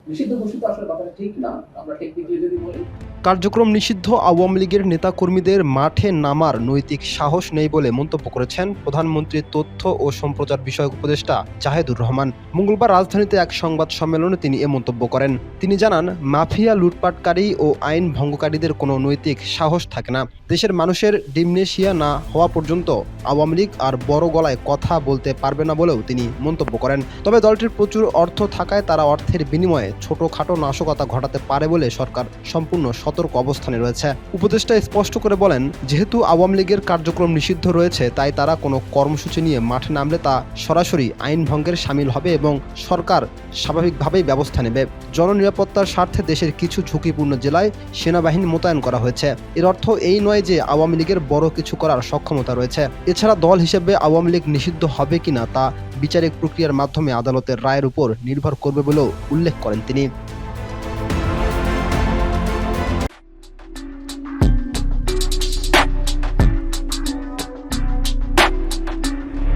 নিষিদ্ধ ঘোষিত আসলে কথাটা ঠিক না। আমরা টেকনিক্যালি যদি বলি, কার্যক্রম নিষিদ্ধ আওয়ামী লীগের নেতাকর্মীদের মাঠে নামার নৈতিক সাহস নেই বলে মন্তব্য করেছেন প্রধানমন্ত্রীর তথ্য ও সম্প্রচার বিষয়ক উপদেষ্টা জাহেদুর রহমান। মঙ্গলবার রাজধানীতে এক সংবাদ সম্মেলনে তিনি এ মন্তব্য করেন। তিনি জানান, মাফিয়া, লুটপাটকারী ও আইন ভঙ্গকারীদের কোনো নৈতিক সাহস থাকে না। দেশের মানুষের ডিমনেশিয়া না হওয়া পর্যন্ত আওয়ামী লীগ আর বড় গলায় কথা বলতে পারবে না বলেও তিনি মন্তব্য করেন। তবে দলটির প্রচুর অর্থ থাকায় তারা অর্থের বিনিময়ে ছোটখাটো নাশকতা ঘটাতে পারে বলে সরকার সম্পূর্ণ সতর্ক অবস্থানে রয়েছে। উপদেষ্টা স্পষ্ট করে বলেন, যেহেতু আওয়ামী লীগের কার্যক্রম নিষিদ্ধ রয়েছে, তাই তারা কোনো কর্মসূচি নিয়ে মাঠে নামলে তা সরাসরি আইন ভঙ্গের শামিল হবে এবং সরকার স্বাভাবিকভাবেই ব্যবস্থা নেবে। জননিরাপত্তার স্বার্থে দেশের কিছু ঝুঁকিপূর্ণ জেলায় সেনাবাহিনী মোতায়েন করা হয়েছে। এর অর্থ এই নয় যে আওয়ামী লীগের বড় কিছু করার সক্ষমতা রয়েছে। এছাড়া দল হিসেবে আওয়ামী লীগ নিষিদ্ধ হবে কিনা তা বিচারিক প্রক্রিয়ার মাধ্যমে আদালতের রায়ের উপর নির্ভর করবে বলেও উল্লেখ করেন তিনি।